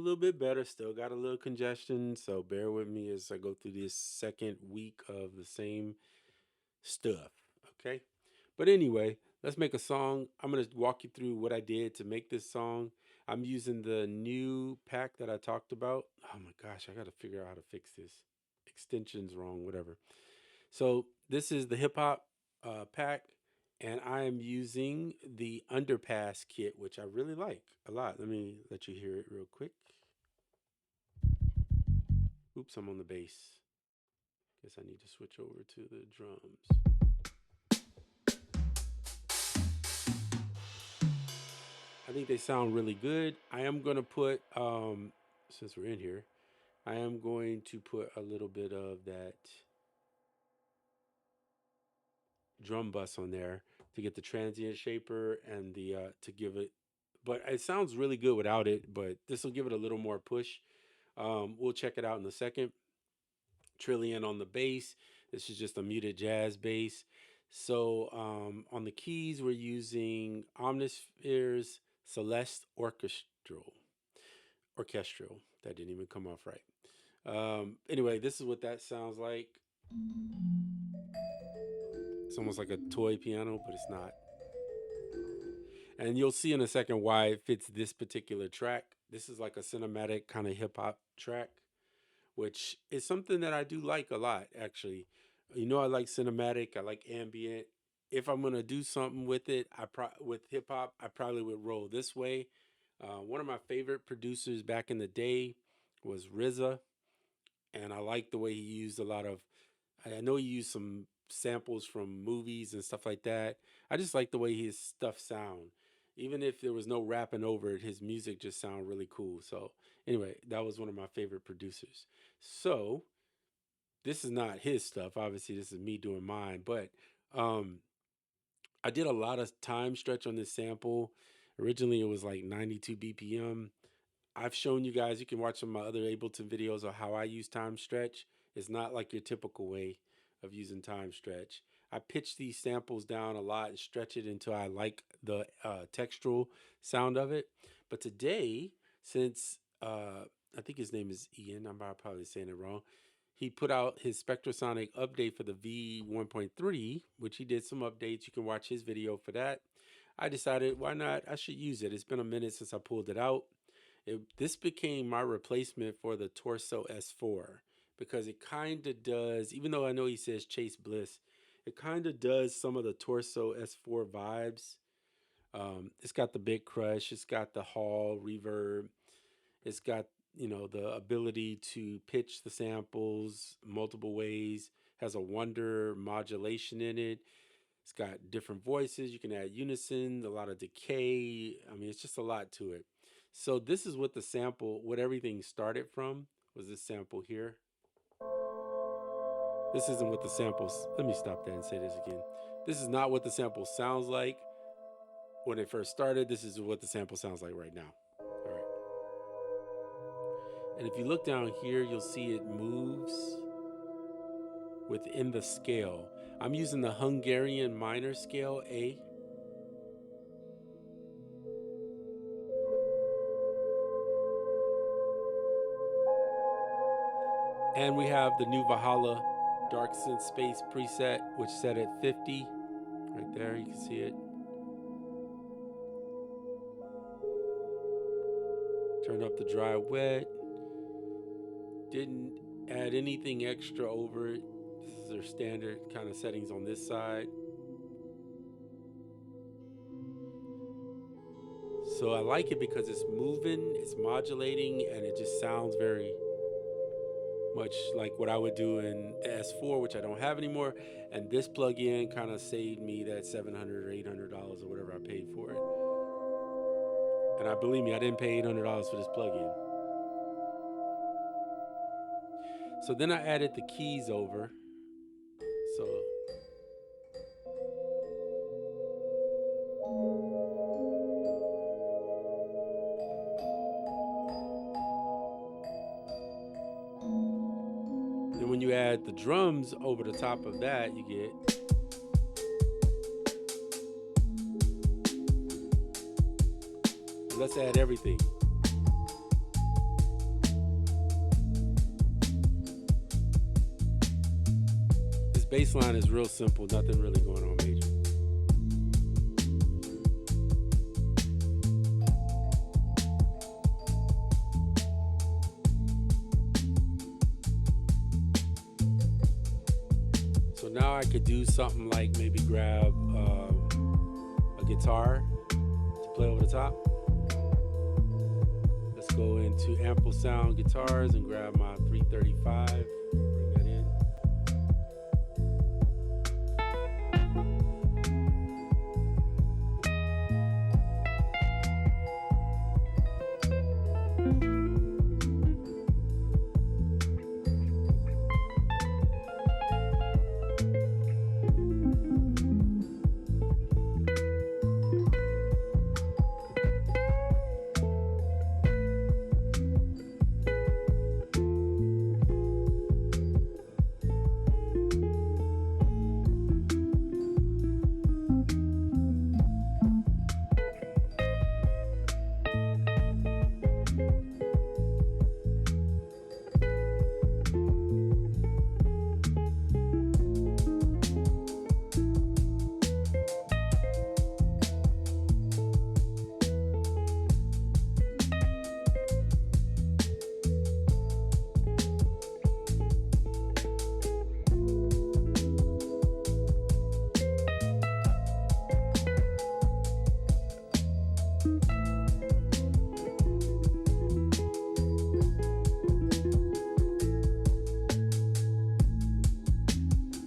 A little bit better. Still got a little congestion, so bear with me as I go through this second week of the same stuff. Okay. But anyway, let's make a song. I'm going to walk you through what I did to make this song. I'm using the new pack that I talked about. Oh my gosh, I got to figure out how to fix this. Extension's wrong, whatever. So, this is the hip hop pack, and I am using the underpass kit, which I really like a lot. Let me let you hear it real quick. Oops, I'm on the bass. Guess I need to switch over to the drums. I think they sound really good. I am going to put, since we're in here, I am going to put a little bit of that drum bus on there to get the transient shaper and the, to give it, but it sounds really good without it, but this will give it a little more push. We'll check it out in a second. Trilian on the bass. This is just a muted jazz bass. So on the keys, we're using Omnisphere's Celeste Orchestral. That didn't even come off right. Anyway, this is what that sounds like. It's almost like a toy piano, but it's not. And you'll see in a second why it fits this particular track. This is like a cinematic kind of hip hop track, which is something that I do like a lot, actually. You know, I like cinematic, I like ambient. If I'm gonna do something with it, with hip hop, I probably would roll this way. One of my favorite producers back in the day was RZA, and I like the way he used a lot of. I know he used some samples from movies and stuff like that. I just like the way his stuff sound. Even if there was no rapping over it, his music just sound really cool. So anyway, that was one of my favorite producers. So this is not his stuff. Obviously, this is me doing mine. But um, I did a lot of time stretch on this sample. Originally, it was like 92 BPM. I've shown you guys, you can watch some of my other Ableton videos of how I use time stretch. It's not like your typical way of using time stretch. I pitch these samples down a lot and stretch it until I like the textural sound of it. But today, since I think his name is Ian, I'm probably saying it wrong. He put out his Spectrasonic update for the v1.3, which he did some updates. You can watch his video for that. I decided, why not? I should use it. It's been a minute since I pulled it out. This became my replacement for the Torso S4 because it kind of does, even though I know he says Chase Bliss, it kind of does some of the Torso S4 vibes. It's got the big crush, it's got the hall reverb, it's got, you know, the ability to pitch the samples multiple ways, has a wonder modulation in it. It's got different voices. You can add unison, a lot of decay. I mean, it's just a lot to it. So this is what the sample, what everything started from, was this sample here. This isn't what the samples, let me stop that and say this again. This is not what the sample sounds like when it first started. This is what the sample sounds like right now. All right. And if you look down here, you'll see it moves within the scale. I'm using the Hungarian minor scale A. And we have the new Valhalla Dark Synth Space preset, which set at 50. Right there, you can see it. Turn up the dry wet. Didn't add anything extra over it. This is their standard kind of settings on this side. So I like it because it's moving, it's modulating, and it just sounds very much like what I would do in the S4, which I don't have anymore. And this plugin kind of saved me that $700 or $800 or whatever I paid for it. And I believe me, I didn't pay $800 for this plugin. So then I added the keys over. So then when you add the drums over the top of that, you get. Let's add everything. Bass line is real simple, nothing really going on major. So now I could do something like maybe grab a guitar to play over the top. Let's go into Ample Sound Guitars and grab my 335. Bring that in.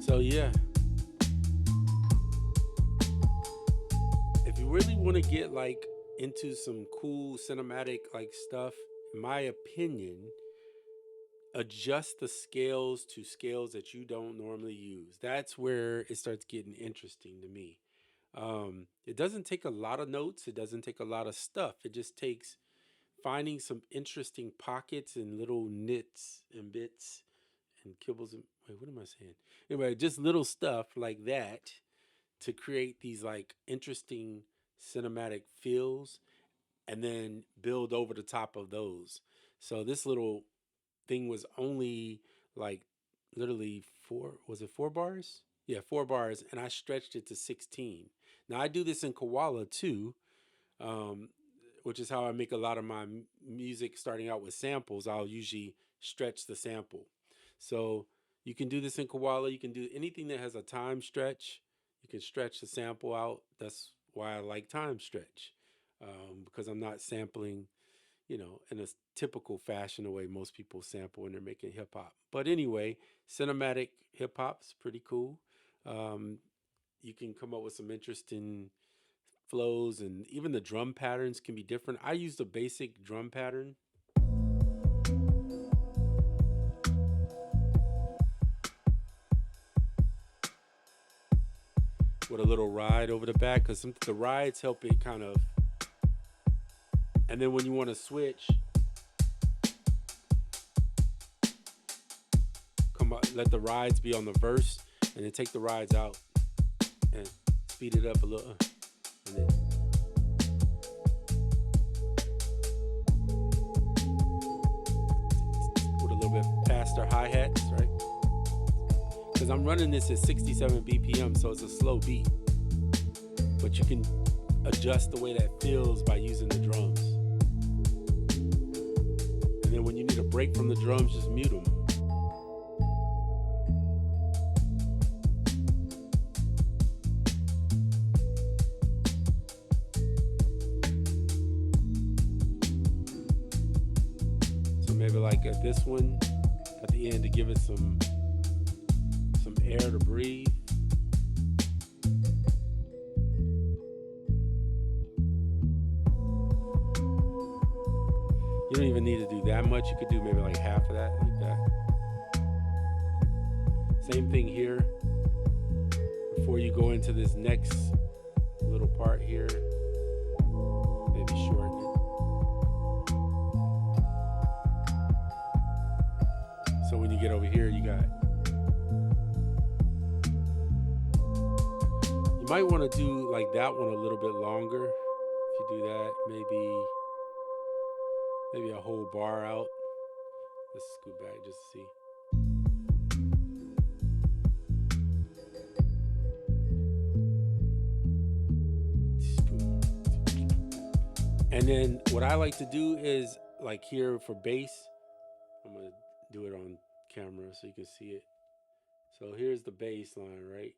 So yeah, if you really want to get like into some cool cinematic like stuff, in my opinion, adjust the scales to scales that you don't normally use. That's where it starts getting interesting to me. It doesn't take a lot of notes. It doesn't take a lot of stuff. It just takes finding some interesting pockets and little nits and bits and kibbles and wait, what am I saying? Anyway, just little stuff like that to create these like interesting cinematic feels and then build over the top of those. So this little thing was only like literally four bars? Yeah, 4 bars, and I stretched it to 16. Now I do this in Koala too, which is how I make a lot of my music starting out with samples. I'll usually stretch the sample. So you can do this in Koala. You can do anything that has a time stretch. You can stretch the sample out. That's why I like time stretch, because I'm not sampling, in a typical fashion the way most people sample when they're making hip hop. But anyway, cinematic hip hop's pretty cool. You can come up with some interesting flows, and even the drum patterns can be different. I use the basic drum pattern. With a little ride over the back, because the rides help it kind of. And then when you want to switch, let the rides be on the verse, and then take the rides out and speed it up a little. And then with a little bit faster hi-hats, right? Because I'm running this at 67 BPM, so it's a slow beat. But you can adjust the way that feels by using the drums. And then when you need a break from the drums, just mute them. So maybe like at this one, at the end, to give it some air to breathe. You don't even need to do that much. You could do maybe like half of that, like that. Same thing here. Before you go into this next little part here, maybe shorten it. So when you get over here, you might want to do like that one a little bit longer. If you do that, maybe a whole bar out. Let's scoot back just to see. And then what I like to do is like here for bass, I'm gonna do it on camera so you can see it. So here's the bass line, right?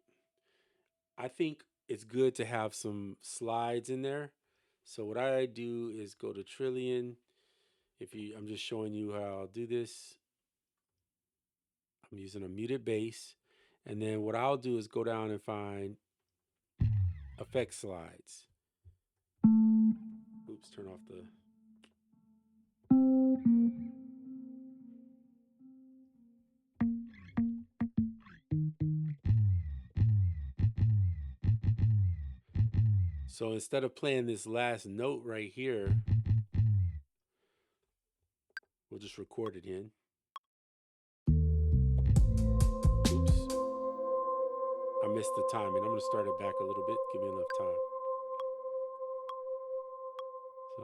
I think it's good to have some slides in there. So what I do is go to Trilian. I'm just showing you how I'll do this. I'm using a muted bass. And then what I'll do is go down and find effect slides. Oops, turn off the. So instead of playing this last note right here, we'll just record it in. Oops, I missed the timing. I'm going to start it back a little bit. Give me enough time. So,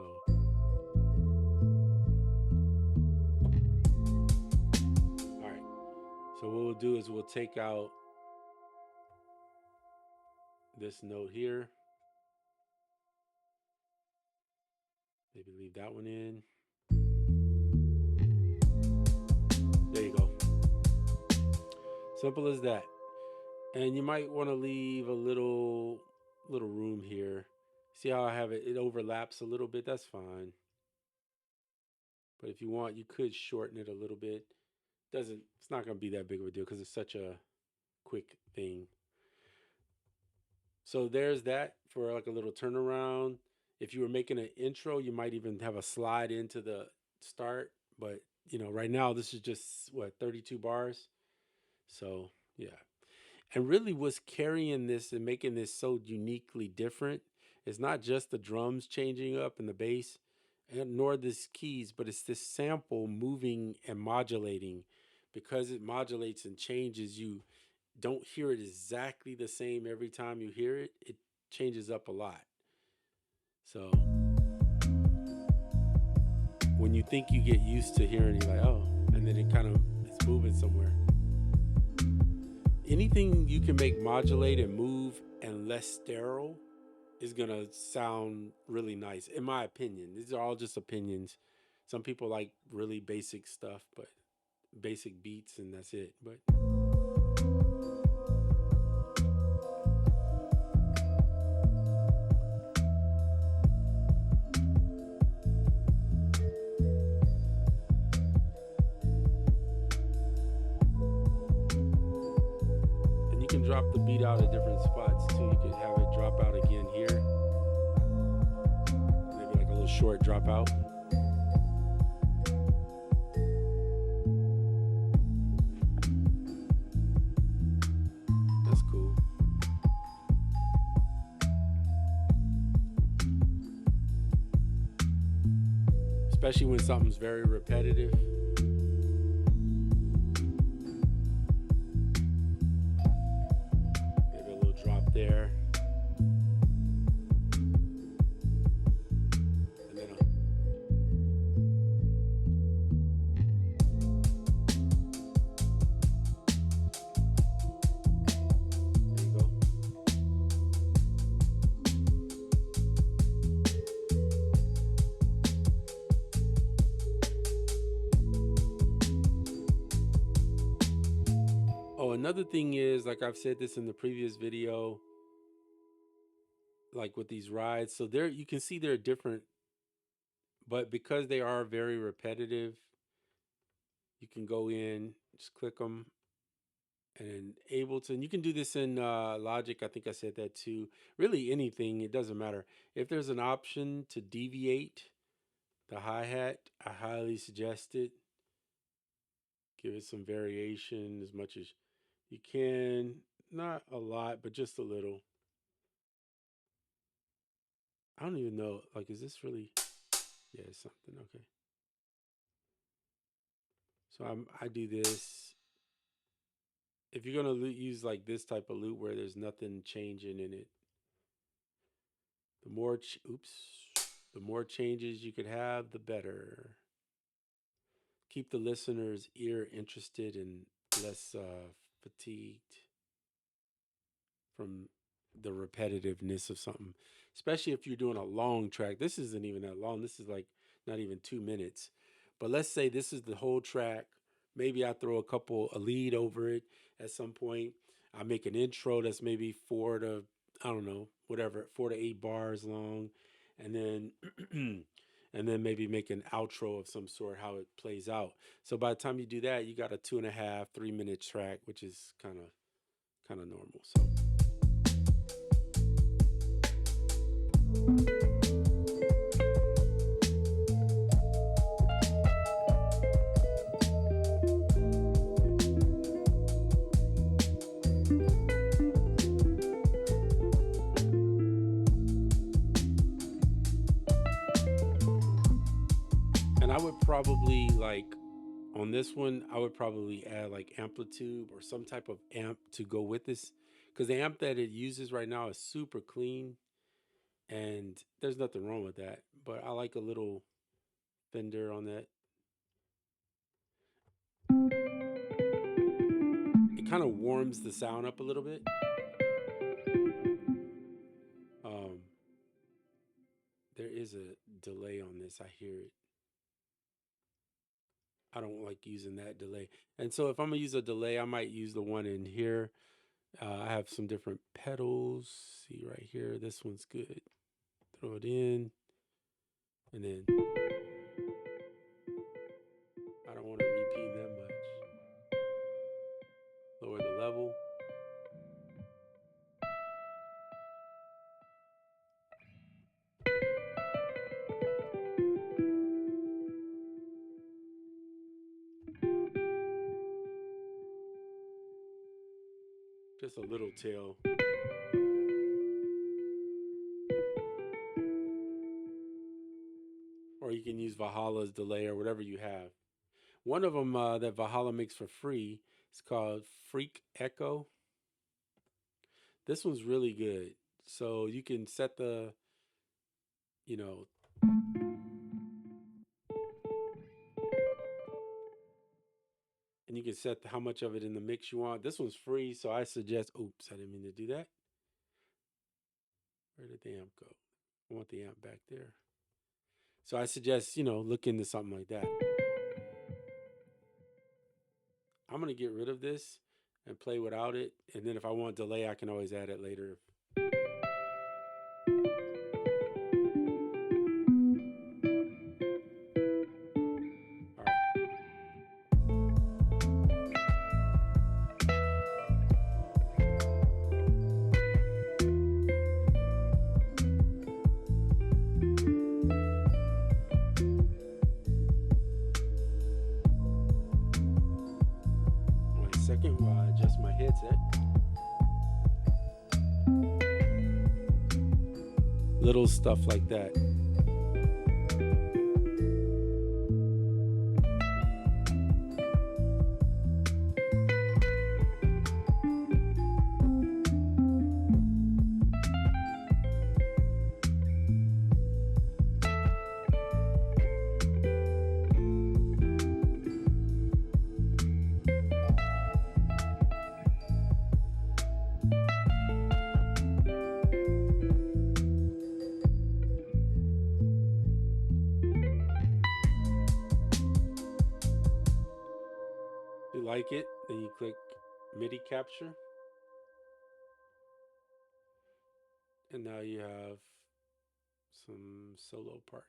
all right. So what we'll do is we'll take out this note here. Maybe leave that one in. There you go. Simple as that. And you might want to leave a little room here. See how I have it? It overlaps a little bit. That's fine. But if you want, you could shorten it a little bit. It's not going to be that big of a deal because it's such a quick thing. So there's that for like a little turnaround. If you were making an intro, you might even have a slide into the start. But right now this is just 32 bars. So yeah. And really what's carrying this and making this so uniquely different is not just the drums changing up and the bass, and nor this keys, but it's this sample moving and modulating. Because it modulates and changes, you don't hear it exactly the same every time you hear it. It changes up a lot. So when you think you get used to hearing it, you're like, oh, and then it kind of it's moving somewhere. Anything you can make modulate and move and less sterile is gonna sound really nice, in my opinion. These are all just opinions. Some people like really basic stuff, but basic beats, and that's it. But and you can drop the beat out at different spots too. You could have it drop out again here, maybe like a little short drop out. That's cool. Especially when something's very repetitive. Maybe a little drop there. And then there you go. Oh, another thing is, like I've said this in the previous video, like with these rides, so there you can see they're different, but because they are very repetitive, you can go in, just click them, and Ableton. You can do this in Logic. I think I said that too. Really, anything, it doesn't matter. If there's an option to deviate the hi-hat, I highly suggest it. Give it some variation as much as you can. Not a lot, but just a little. I don't even know, like, is this really, yeah, it's something, okay. So I do this. If you're gonna use like this type of loop where there's nothing changing in it, the more, the more changes you could have, the better. Keep the listener's ear interested and less fatigued from the repetitiveness of something. especially if you're doing a long track. This isn't even that long. This is like not even 2 minutes. But let's say this is the whole track. Maybe I throw a lead over it at some point. I make an intro that's maybe I don't know, whatever, 4 to 8 bars long. And then, and then maybe make an outro of some sort, how it plays out. So by the time you do that, you got a 2.5, 3 minute track, which is kind of normal. So. And I would probably like on this one, I would probably add like amplitude or some type of amp to go with this, because the amp that it uses right now is super clean, and there's nothing wrong with that. But I like a little Fender on that. It kind of warms the sound up a little bit. Um, there is a delay on this. I hear it. I don't like using that delay. And so if I'm gonna use a delay, I might use the one in here. I have some different pedals. See right here, this one's good. Throw it in, and then I don't want to repeat that much. Lower the level. Just a little tail. Or you can use Valhalla's delay or whatever you have. One of them that Valhalla makes for free is called Freak Echo. This one's really good. So you can set the, you know, and you can set how much of it in the mix you want. This one's free, so I suggest, oops, I didn't mean to do that. Where did the amp go? I want the amp back there. So I suggest, look into something like that. I'm going to get rid of this and play without it. And then if I want delay, I can always add it later. All right. Wait a second while I adjust my headset. Little stuff like that. If you like it, then you click MIDI capture. And now you have some solo parts.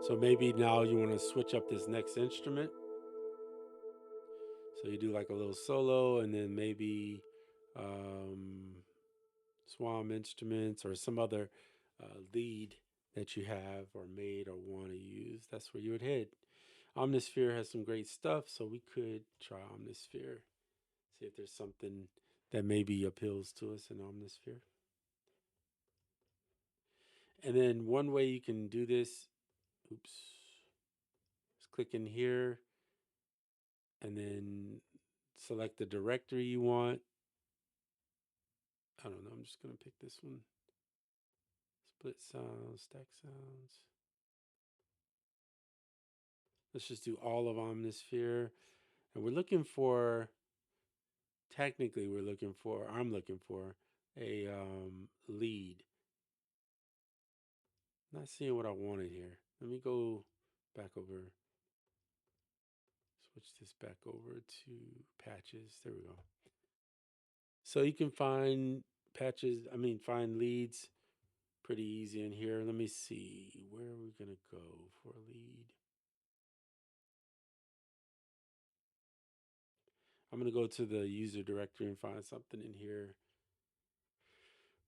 So maybe now you want to switch up this next instrument. So you do like a little solo, and then maybe Swam instruments or some other lead that you have or made or want to use. That's where you would head. Omnisphere has some great stuff, so we could try Omnisphere. See if there's something that maybe appeals to us in Omnisphere. And then one way you can do this, oops, just click in here and then select the directory you want. I don't know, I'm just going to pick this one. Split sounds, stack sounds. Let's just do all of Omnisphere. And we're looking for, technically I'm looking for a lead. Not seeing what I wanted here. Let me go back over. Switch this back over to patches. There we go. So you can find find leads pretty easy in here. Let me see. Where are we going to go for a lead? I'm going to go to the user directory and find something in here.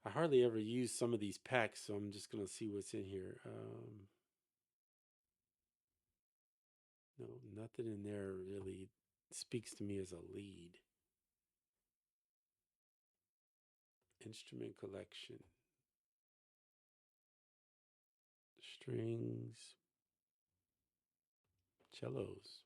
I hardly ever use some of these packs, so I'm just going to see what's in here. No, nothing in there really speaks to me as a lead. Instrument collection. Strings. Cellos.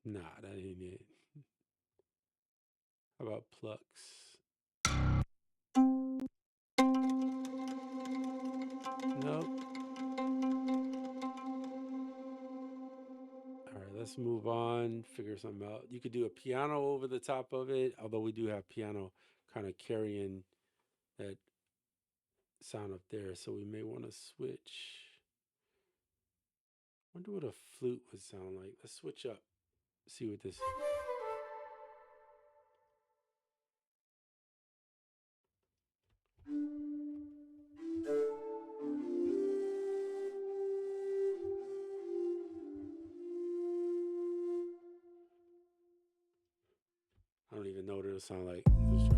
Nah, that ain't it. How about plucks? Nope. All right, let's move on, figure something out. You could do a piano over the top of it, although we do have piano kind of carrying that sound up there, so we may want to switch. Wonder what a flute would sound like. Let's switch up, see what this. I don't even know what it'll sound like. Let's try.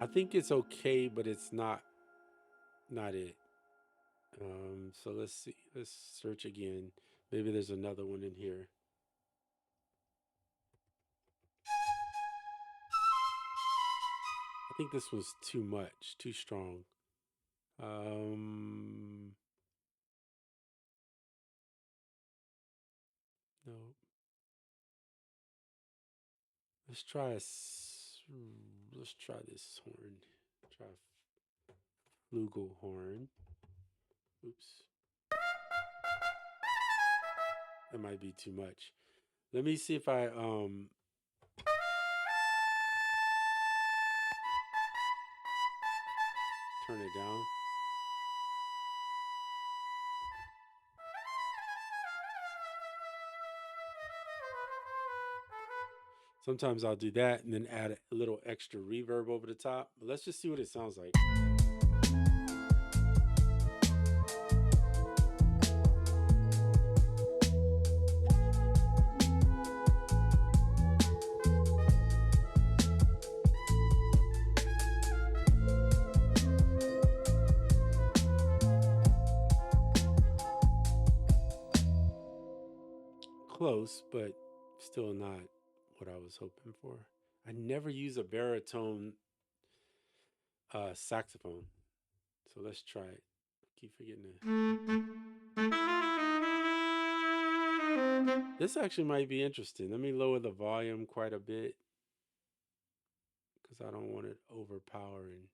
I think it's okay, but it's not it. So let's see. Let's search again. Maybe there's another one in here. I think this was too much, too strong. No. Let's try this horn. Try flugelhorn. Oops. That might be too much. Let me see if I turn it down. Sometimes I'll do that and then add a little extra reverb over the top. But let's just see what it sounds like. Close, but still not what I was hoping for. I never use a baritone saxophone. So let's try it. I keep forgetting it. This actually might be interesting. Let me lower the volume quite a bit because I don't want it overpowering.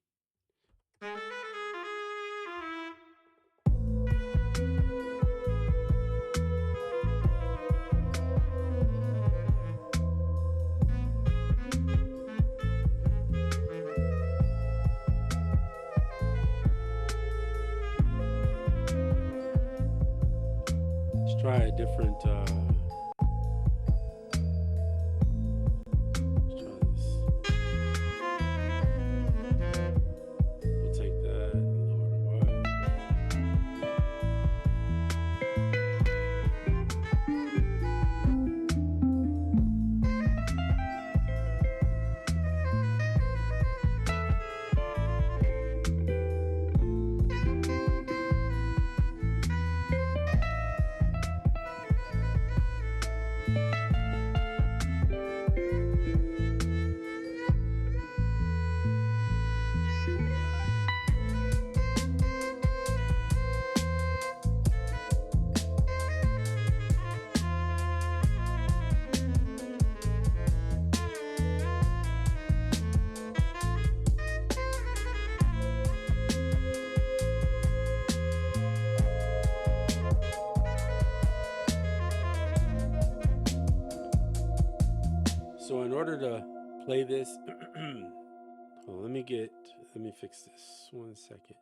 try a different. Let's try this. We'll take that and lower the volume. So in order to play this, hold on, let me fix this 1 second.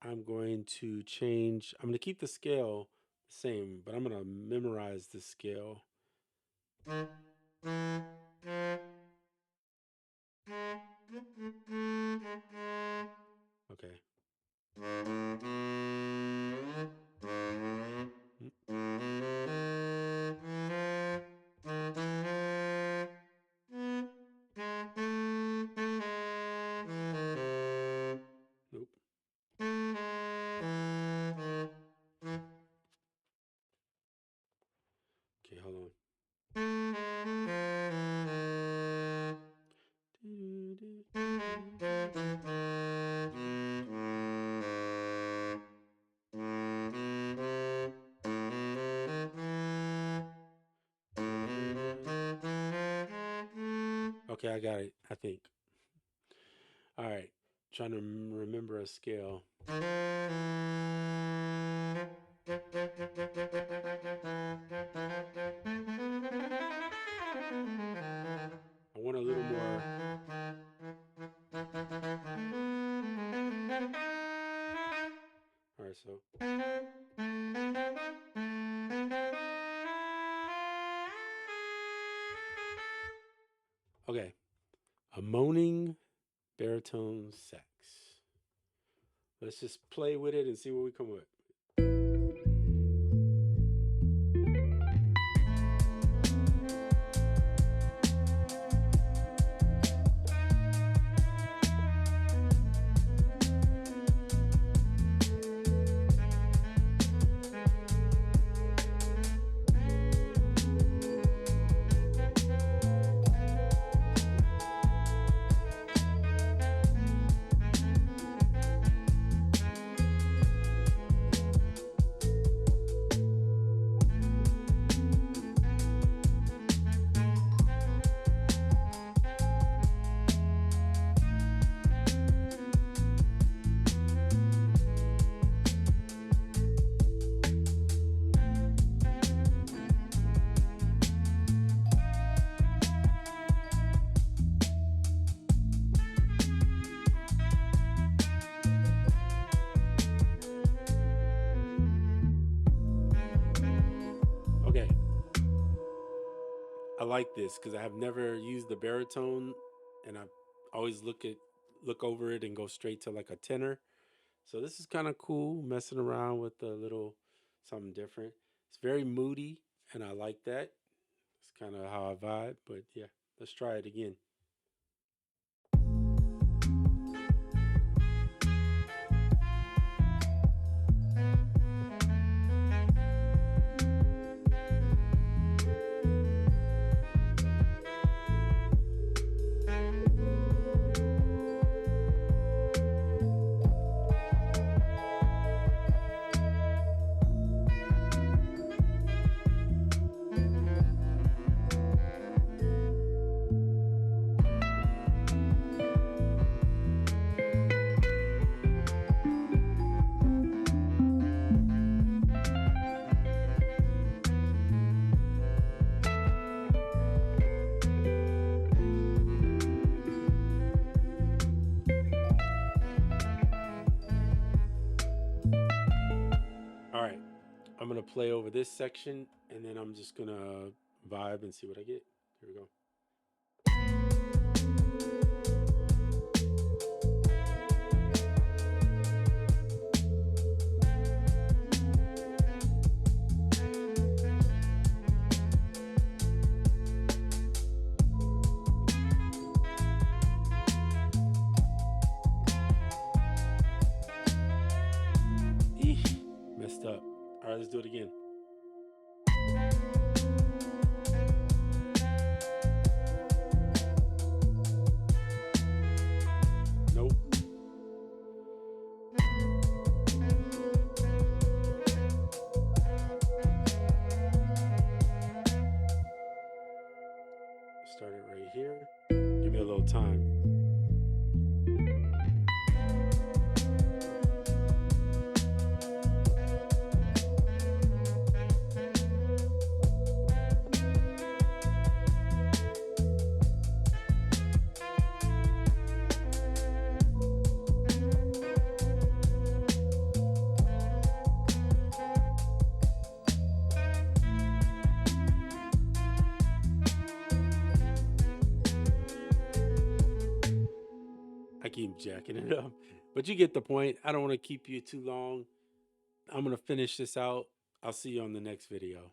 I'm going to change, I'm going to keep the scale the same, but I'm going to memorize the scale. Okay. Nope. Okay, hold on. Okay, I got it, I think. All right, trying to remember a scale. I want a little more. All right, so. Okay, a moaning baritone sax. Let's just play with it and see what we come with. Okay, I like this because I have never used the baritone, and I always look over it and go straight to like a tenor. So this is kind of cool, messing around with a little something different. It's very moody, and I like that. It's kind of how I vibe, but yeah, let's try it again. going to play over this section, and then I'm just going to vibe and see what I get. Here we go. Messed up. All right, let's do it again. Nope. Start it right here. Give me a little time. I keep jacking it up, but you get the point. I don't want to keep you too long. I'm going to finish this out. I'll see you on the next video.